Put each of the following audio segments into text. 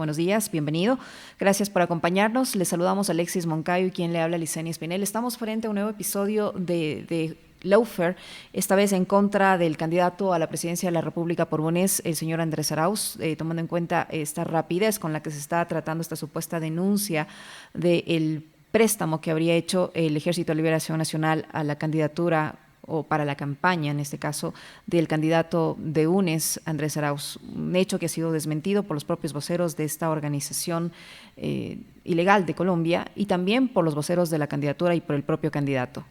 Buenos días, bienvenido. Gracias por acompañarnos. Le saludamos a Alexis Moncayo y quien le habla, Licenia Espinel. Estamos frente a un nuevo episodio de Lawfare, esta vez en contra del candidato a la presidencia de la República por UNES, el señor Andrés Arauz, tomando en cuenta esta rapidez con la que se está tratando esta supuesta denuncia del préstamo que habría hecho el Ejército de Liberación Nacional a la candidatura o para la campaña, en este caso, del candidato de UNES, Andrés Arauz. Un hecho que ha sido desmentido por los propios voceros de esta organización ilegal de Colombia y también por los voceros de la candidatura y por el propio candidato.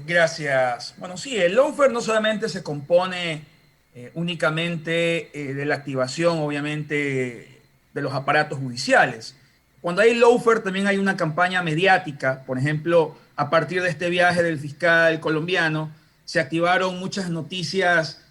Gracias. Bueno, sí, el lawfare no solamente se compone únicamente de la activación, obviamente, de los aparatos judiciales. Cuando hay lawfare también hay una campaña mediática. Por ejemplo, a partir de este viaje del fiscal colombiano, se activaron muchas noticias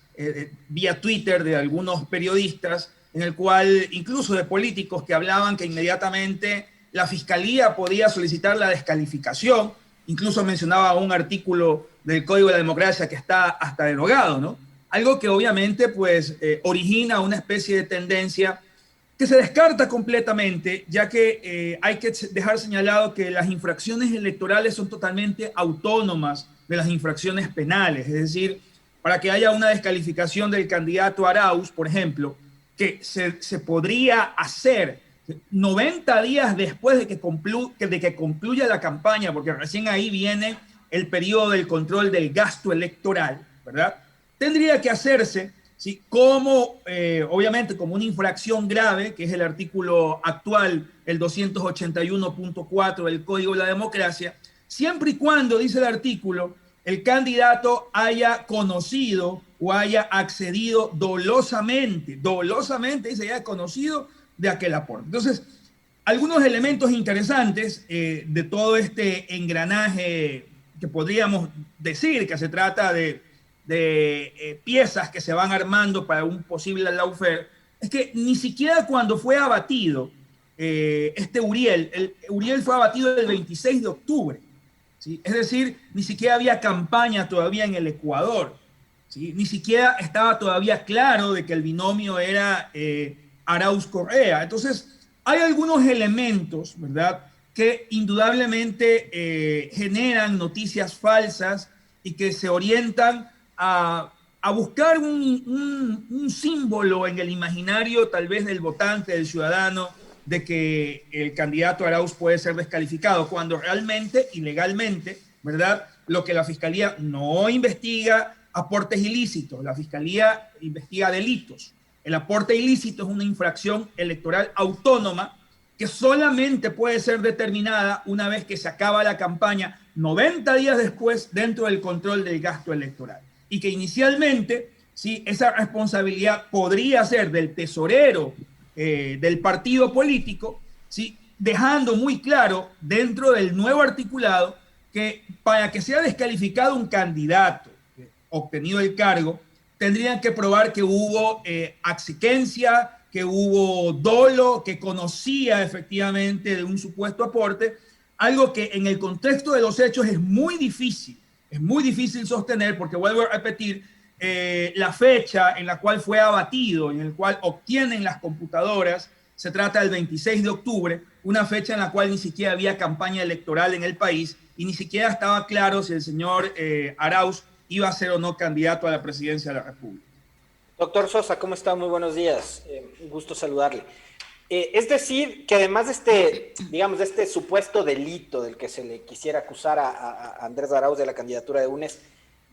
vía Twitter de algunos periodistas, en el cual incluso de políticos que hablaban que inmediatamente la fiscalía podía solicitar la descalificación. Incluso mencionaba un artículo del Código de la Democracia que está hasta derogado, ¿no? Algo que obviamente pues origina una especie de tendencia que se descarta completamente, ya que hay que dejar señalado que las infracciones electorales son totalmente autónomas de las infracciones penales. Es decir, para que haya una descalificación del candidato Arauz, por ejemplo, que se podría hacer 90 días después de que concluya la campaña, porque recién ahí viene el periodo del control del gasto electoral, ¿verdad? Tendría que hacerse, ¿sí? Obviamente como una infracción grave, que es el artículo actual, el 281.4 del Código de la Democracia, siempre y cuando, dice el artículo, el candidato haya conocido o haya accedido dolosamente, dice, haya conocido de aquel aporte. Entonces, algunos elementos interesantes de todo este engranaje que podríamos decir que se trata de piezas que se van armando para un posible lawfare, es que ni siquiera cuando fue abatido Uriel fue abatido el 26 de octubre, ¿sí? Es decir, ni siquiera había campaña todavía en el Ecuador, ¿sí? Ni siquiera estaba todavía claro de que el binomio era Arauz Correa. Entonces, hay algunos elementos, ¿verdad?, que indudablemente generan noticias falsas y que se orientan a buscar un símbolo en el imaginario tal vez del votante, del ciudadano, de que el candidato Arauz puede ser descalificado, cuando realmente, ilegalmente, ¿verdad?, lo que la Fiscalía no investiga aportes ilícitos, la Fiscalía investiga delitos. El aporte ilícito es una infracción electoral autónoma que solamente puede ser determinada una vez que se acaba la campaña 90 días después dentro del control del gasto electoral. Y que inicialmente, sí, esa responsabilidad podría ser del tesorero del partido político, ¿sí?, dejando muy claro dentro del nuevo articulado que para que sea descalificado un candidato obtenido el cargo, tendrían que probar que hubo axiquencia, que hubo dolo, que conocía efectivamente de un supuesto aporte, algo que en el contexto de los hechos es muy difícil sostener, porque vuelvo a repetir, la fecha en la cual fue abatido, en el cual obtienen las computadoras, se trata del 26 de octubre, una fecha en la cual ni siquiera había campaña electoral en el país y ni siquiera estaba claro si el señor Arauz iba a ser o no candidato a la presidencia de la República. Doctor Sosa, ¿cómo está? Muy buenos días. Un gusto saludarle. Es decir, que además de este supuesto delito del que se le quisiera acusar a Andrés Arauz de la candidatura de UNES,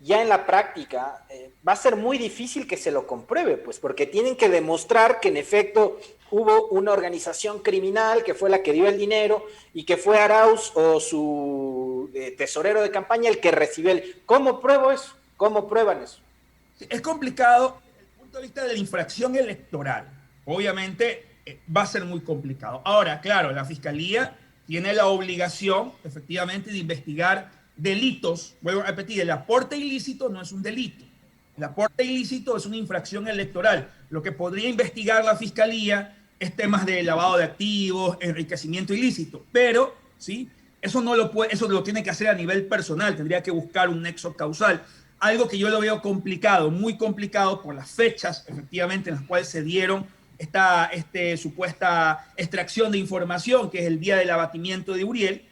ya en la práctica va a ser muy difícil que se lo compruebe, pues, porque tienen que demostrar que en efecto hubo una organización criminal que fue la que dio el dinero y que fue Arauz o su tesorero de campaña el que recibió el... ¿Cómo pruebo eso? ¿Cómo prueban eso? Es complicado desde el punto de vista de la infracción electoral. Obviamente va a ser muy complicado. Ahora, claro, la Fiscalía tiene la obligación, efectivamente, de investigar delitos. Vuelvo a repetir, el aporte ilícito no es un delito. El aporte ilícito es una infracción electoral. Lo que podría investigar la Fiscalía es temas de lavado de activos, enriquecimiento ilícito. Pero, ¿sí?, eso lo tiene que hacer a nivel personal. Tendría que buscar un nexo causal. Algo que yo lo veo complicado, muy complicado por las fechas, efectivamente, en las cuales se dieron esta supuesta extracción de información, que es el día del abatimiento de Uriel,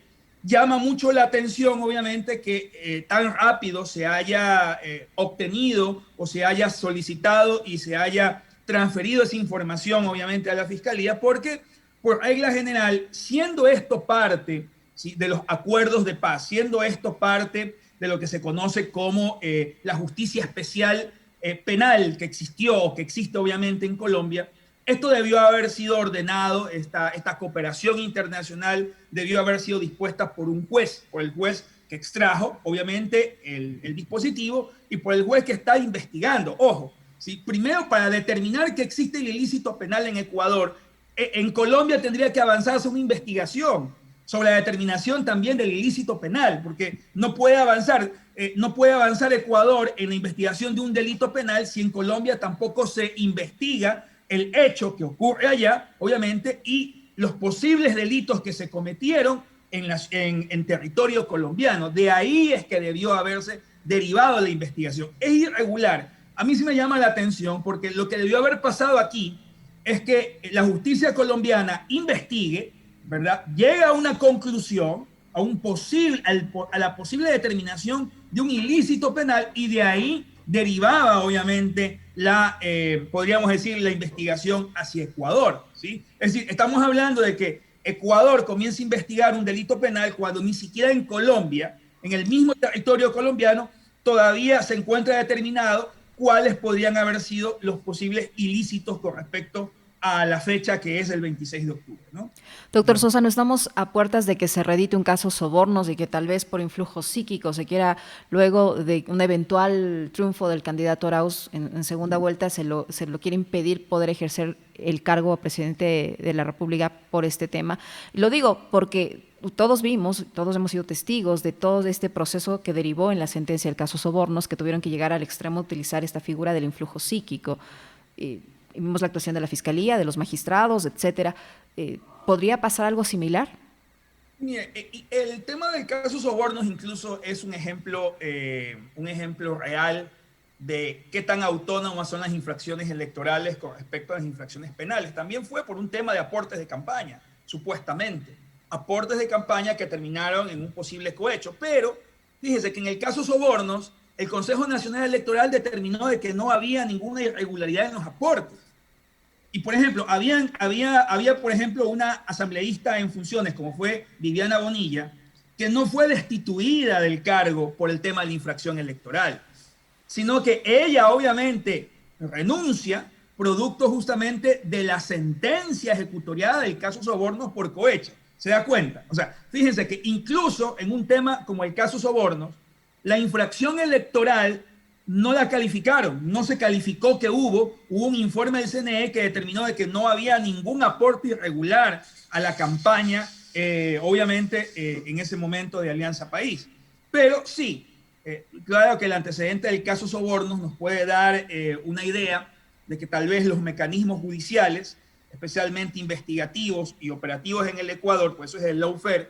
llama mucho la atención, obviamente, que tan rápido se haya obtenido o se haya solicitado y se haya transferido esa información, obviamente, a la Fiscalía, porque, por regla general, siendo esto parte, ¿sí?, de los acuerdos de paz, siendo esto parte de lo que se conoce como la justicia especial penal que existió o que existe, obviamente, en Colombia, esto debió haber sido ordenado, esta cooperación internacional debió haber sido dispuesta por un juez, por el juez que extrajo, obviamente, el dispositivo y por el juez que está investigando. Ojo, ¿sí? Primero, para determinar que existe el ilícito penal en Ecuador, en Colombia tendría que avanzarse una investigación sobre la determinación también del ilícito penal, porque no puede avanzar Ecuador en la investigación de un delito penal si en Colombia tampoco se investiga el hecho que ocurre allá, obviamente, y los posibles delitos que se cometieron en territorio colombiano. De ahí es que debió haberse derivado la investigación. Es irregular. A mí sí me llama la atención porque lo que debió haber pasado aquí es que la justicia colombiana investigue, ¿verdad? Llega a una conclusión, a la posible determinación de un ilícito penal y de ahí derivaba, obviamente, podríamos decir, la investigación hacia Ecuador, ¿sí? Es decir, estamos hablando de que Ecuador comienza a investigar un delito penal cuando ni siquiera en Colombia, en el mismo territorio colombiano, todavía se encuentra determinado cuáles podrían haber sido los posibles ilícitos con respecto a la fecha que es el 26 de octubre, ¿no? Doctor Sosa, no estamos a puertas de que se reedite un caso sobornos y que tal vez por influjo psíquico se quiera, luego de un eventual triunfo del candidato Arauz en segunda vuelta, se lo quiere impedir poder ejercer el cargo a presidente de la República por este tema. Lo digo porque todos vimos, todos hemos sido testigos de todo este proceso que derivó en la sentencia del caso sobornos, que tuvieron que llegar al extremo de utilizar esta figura del influjo psíquico. Vimos la actuación de la Fiscalía, de los magistrados, etcétera. ¿Podría pasar algo similar? Mire, el tema del caso sobornos incluso es un ejemplo real de qué tan autónomas son las infracciones electorales con respecto a las infracciones penales. También fue por un tema de aportes de campaña, supuestamente. Aportes de campaña que terminaron en un posible cohecho. Pero fíjese que en el caso sobornos, el Consejo Nacional Electoral determinó de que no había ninguna irregularidad en los aportes. Y, por ejemplo, había, por ejemplo, una asambleísta en funciones, como fue Viviana Bonilla, que no fue destituida del cargo por el tema de la infracción electoral, sino que ella, obviamente, renuncia producto justamente de la sentencia ejecutoriada del caso sobornos por cohecho. ¿Se da cuenta? O sea, fíjense que incluso en un tema como el caso sobornos, la infracción electoral no la calificaron, no se calificó que hubo un informe del CNE que determinó de que no había ningún aporte irregular a la campaña, obviamente en ese momento de Alianza País. Pero sí, claro que el antecedente del caso sobornos nos puede dar una idea de que tal vez los mecanismos judiciales, especialmente investigativos y operativos en el Ecuador, pues eso es el lawfare,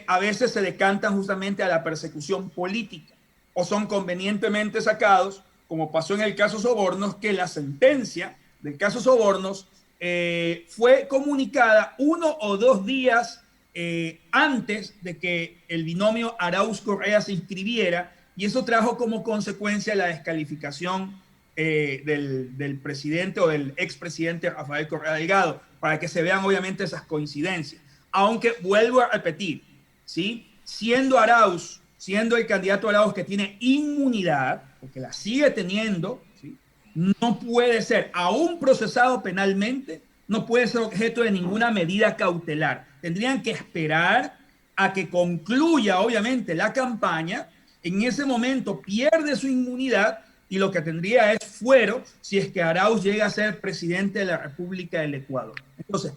a veces se decantan justamente a la persecución política o son convenientemente sacados, como pasó en el caso sobornos, que la sentencia del caso sobornos fue comunicada 1 o 2 días antes de que el binomio Arauz-Correa se inscribiera, y eso trajo como consecuencia la descalificación del presidente o del expresidente Rafael Correa Delgado, para que se vean obviamente esas coincidencias. Aunque vuelvo a repetir, ¿sí? Siendo el candidato Arauz que tiene inmunidad, porque la sigue teniendo, ¿sí?, no puede ser, aún procesado penalmente, no puede ser objeto de ninguna medida cautelar. Tendrían que esperar a que concluya, obviamente, la campaña. En ese momento pierde su inmunidad y lo que tendría es fuero si es que Arauz llega a ser presidente de la República del Ecuador. Entonces,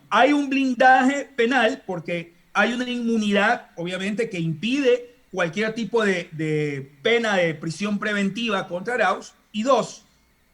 hay un blindaje penal porque hay una inmunidad, obviamente, que impide cualquier tipo de pena de prisión preventiva contra Arauz. Y 2,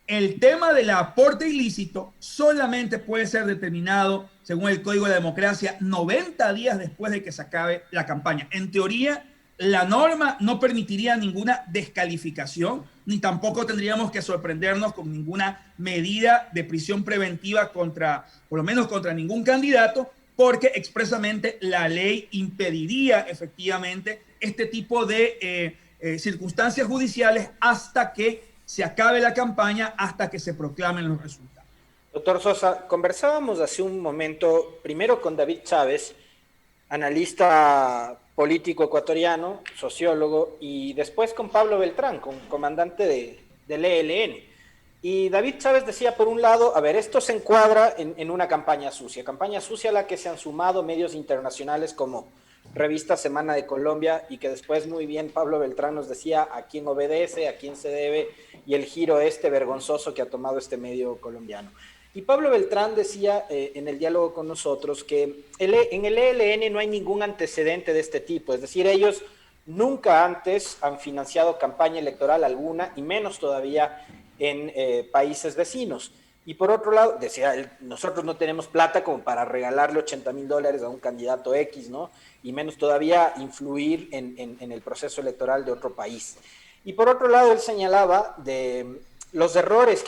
el tema del aporte ilícito solamente puede ser determinado, según el Código de la Democracia, 90 días después de que se acabe la campaña. En teoría, la norma no permitiría ninguna descalificación, ni tampoco tendríamos que sorprendernos con ninguna medida de prisión preventiva contra, por lo menos contra ningún candidato, porque expresamente la ley impediría efectivamente este tipo de circunstancias judiciales hasta que se acabe la campaña, hasta que se proclamen los resultados. Doctor Sosa, conversábamos hace un momento, primero con David Chávez, analista político ecuatoriano, sociólogo, y después con Pablo Beltrán, comandante del ELN. Y David Chávez decía, por un lado, a ver, esto se encuadra en una campaña sucia a la que se han sumado medios internacionales como Revista Semana de Colombia, y que después muy bien Pablo Beltrán nos decía a quién obedece, a quién se debe, y el giro vergonzoso que ha tomado este medio colombiano. Y Pablo Beltrán decía en el diálogo con nosotros que en el ELN no hay ningún antecedente de este tipo, es decir, ellos nunca antes han financiado campaña electoral alguna, y menos todavía en países vecinos. Y por otro lado, decía él, nosotros no tenemos plata como para regalarle $80,000 a un candidato X, ¿no? Y menos todavía influir en el proceso electoral de otro país. Y por otro lado, él señalaba de los errores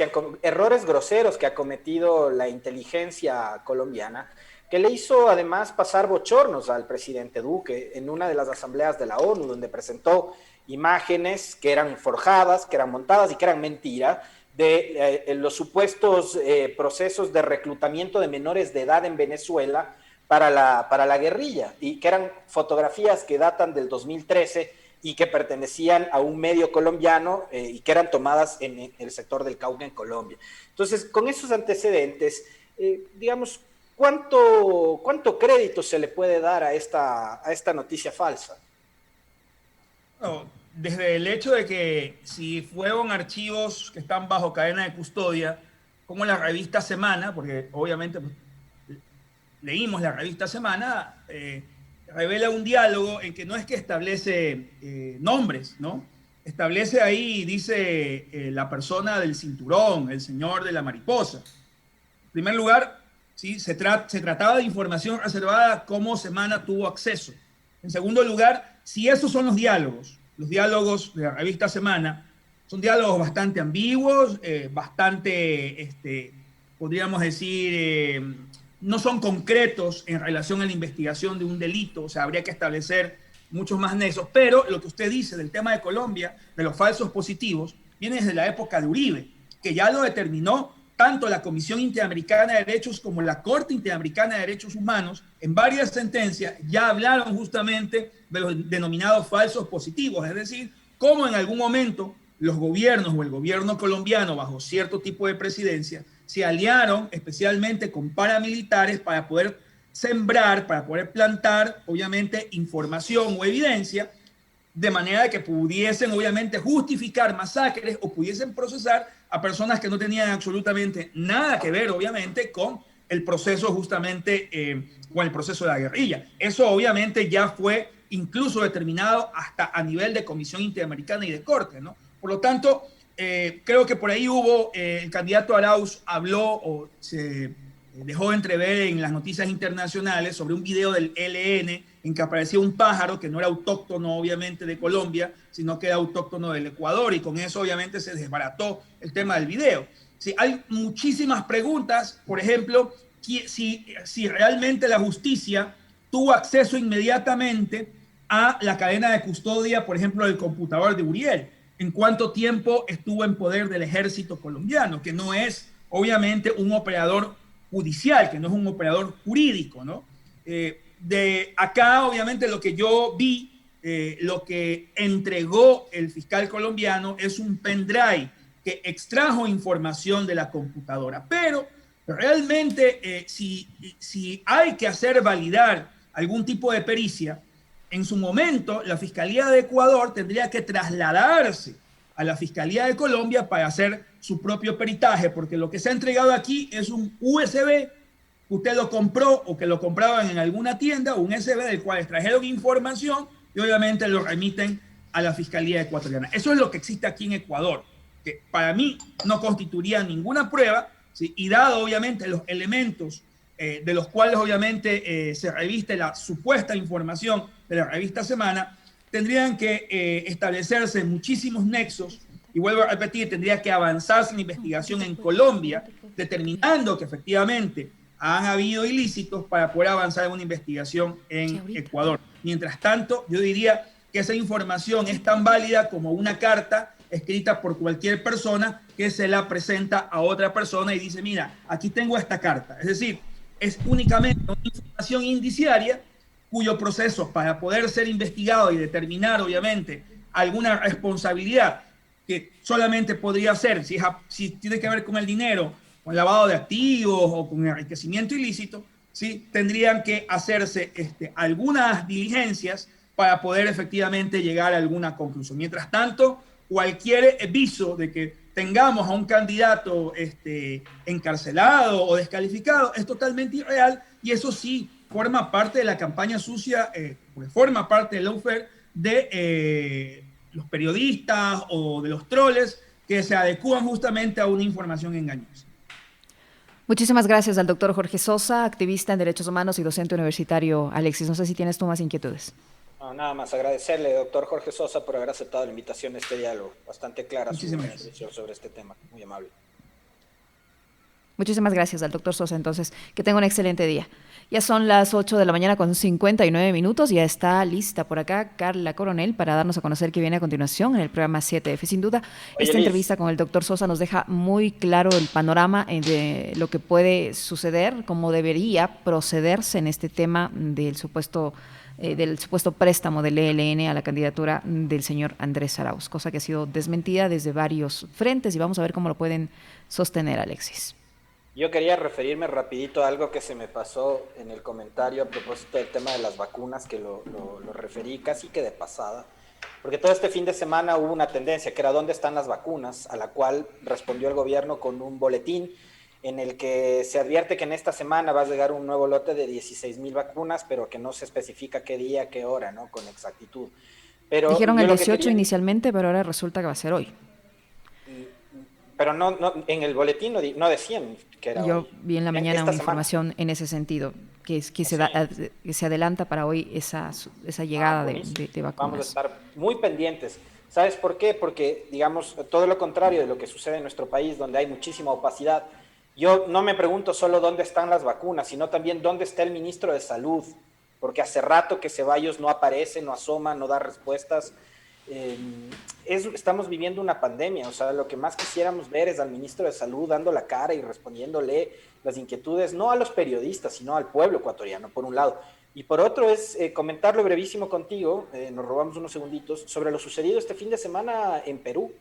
groseros que ha cometido la inteligencia colombiana, que le hizo además pasar bochornos al presidente Duque en una de las asambleas de la ONU, donde presentó imágenes que eran forjadas, que eran montadas y que eran mentira, de los supuestos procesos de reclutamiento de menores de edad en Venezuela para la guerrilla, y que eran fotografías que datan del 2013 y que pertenecían a un medio colombiano y que eran tomadas en el sector del Cauca, en Colombia. Entonces, con esos antecedentes, digamos, ¿cuánto crédito se le puede dar a esta noticia falsa? No, desde el hecho de que si fueron archivos que están bajo cadena de custodia, como la revista Semana, porque obviamente leímos la revista Semana, revela un diálogo en que no es que establece nombres, ¿no? Establece ahí, dice la persona del cinturón, el señor de la mariposa. En primer lugar, ¿sí? se trataba de información reservada, cómo Semana tuvo acceso. En segundo lugar, si esos son los diálogos de la revista Semana, son diálogos bastante ambiguos, podríamos decir, no son concretos en relación a la investigación de un delito, o sea, habría que establecer muchos más nexos, pero lo que usted dice del tema de Colombia, de los falsos positivos, viene desde la época de Uribe, que ya lo determinó tanto la Comisión Interamericana de Derechos como la Corte Interamericana de Derechos Humanos, en varias sentencias ya hablaron justamente de los denominados falsos positivos, es decir, cómo en algún momento los gobiernos o el gobierno colombiano, bajo cierto tipo de presidencia, se aliaron especialmente con paramilitares para poder sembrar, para poder plantar, obviamente, información o evidencia, de manera que pudiesen, obviamente, justificar masacres o pudiesen procesar a personas que no tenían absolutamente nada que ver, obviamente, con el proceso justamente, con el proceso de la guerrilla. Eso, obviamente, ya fue incluso determinado hasta a nivel de Comisión Interamericana y de Corte, ¿no? Por lo tanto, creo que por ahí el candidato Arauz habló o se dejó entrever en las noticias internacionales sobre un video del ELN en que aparecía un pájaro que no era autóctono obviamente de Colombia, sino que era autóctono del Ecuador, y con eso obviamente se desbarató el tema del video. Sí, hay muchísimas preguntas, por ejemplo, si realmente la justicia tuvo acceso inmediatamente a la cadena de custodia, por ejemplo, del computador de Uriel. ¿En cuánto tiempo estuvo en poder del ejército colombiano? Que no es, obviamente, un operador judicial, que no es un operador jurídico, ¿no? De acá, obviamente, lo que yo vi, lo que entregó el fiscal colombiano es un pendrive que extrajo información de la computadora. Pero realmente, si hay que hacer validar algún tipo de pericia, en su momento, la Fiscalía de Ecuador tendría que trasladarse a la Fiscalía de Colombia para hacer su propio peritaje, porque lo que se ha entregado aquí es un USB, usted lo compró o que lo compraban en alguna tienda, un USB del cual extrajeron información y obviamente lo remiten a la Fiscalía ecuatoriana. Eso es lo que existe aquí en Ecuador, que para mí no constituiría ninguna prueba, ¿sí? Y dado obviamente los elementos de los cuales obviamente se reviste la supuesta información de la revista Semana, tendrían que establecerse muchísimos nexos, y vuelvo a repetir, tendría que avanzarse la investigación en Colombia, determinando que efectivamente han habido ilícitos para poder avanzar en una investigación en Ecuador. Mientras tanto, yo diría que esa información es tan válida como una carta escrita por cualquier persona que se la presenta a otra persona y dice, mira, aquí tengo esta carta. Es decir, es únicamente una información indiciaria cuyo proceso para poder ser investigado y determinar, obviamente, alguna responsabilidad que solamente podría ser, si tiene que ver con el dinero, con lavado de activos o con enriquecimiento ilícito, ¿sí? Tendrían que hacerse algunas diligencias para poder efectivamente llegar a alguna conclusión. Mientras tanto, cualquier viso de que tengamos a un candidato encarcelado o descalificado es totalmente irreal, y eso sí forma parte de la campaña sucia, forma parte del lawfare de los periodistas o de los troles que se adecúan justamente a una información engañosa. Muchísimas gracias al doctor Jorge Sosa, activista en derechos humanos y docente universitario. Alexis, no sé si tienes tú más inquietudes. No, nada más agradecerle, doctor Jorge Sosa, por haber aceptado la invitación a este diálogo. Bastante clara su intervención sobre este tema. Muy amable. Muchísimas gracias al doctor Sosa. Entonces, que tenga un excelente día. Ya son las 8 de la mañana con 59 minutos. Ya está lista por acá Carla Coronel para darnos a conocer qué viene a continuación en el programa 7F. Sin duda, esta entrevista con el doctor Sosa nos deja muy claro el panorama de lo que puede suceder, cómo debería procederse en este tema del supuesto préstamo del ELN a la candidatura del señor Andrés Arauz, cosa que ha sido desmentida desde varios frentes, y vamos a ver cómo lo pueden sostener, Alexis. Yo quería referirme rapidito a algo que se me pasó en el comentario a propósito del tema de las vacunas, que lo referí casi que de pasada, porque todo este fin de semana hubo una tendencia que era ¿dónde están las vacunas?, a la cual respondió el gobierno con un boletín en el que se advierte que en esta semana va a llegar un nuevo lote de 16,000 vacunas, pero que no se especifica qué día, qué hora, ¿no?, con exactitud. Pero dijeron el 18 inicialmente, pero ahora resulta que va a ser hoy. Pero no en el boletín no decían que era Yo hoy. vi en la mañana una información en ese sentido, que se adelanta para hoy esa llegada de vacunas. Vamos a estar muy pendientes. ¿Sabes por qué? Porque, digamos, todo lo contrario de lo que sucede en nuestro país, donde hay muchísima opacidad. Yo no me pregunto solo dónde están las vacunas, sino también dónde está el ministro de Salud, porque hace rato que Ceballos no aparece, no asoma, no da respuestas. Estamos viviendo una pandemia, o sea, lo que más quisiéramos ver es al ministro de Salud dando la cara y respondiéndole las inquietudes, no a los periodistas, sino al pueblo ecuatoriano, por un lado. Y por otro es comentarlo brevísimo contigo, nos robamos unos segunditos, sobre lo sucedido este fin de semana en Perú.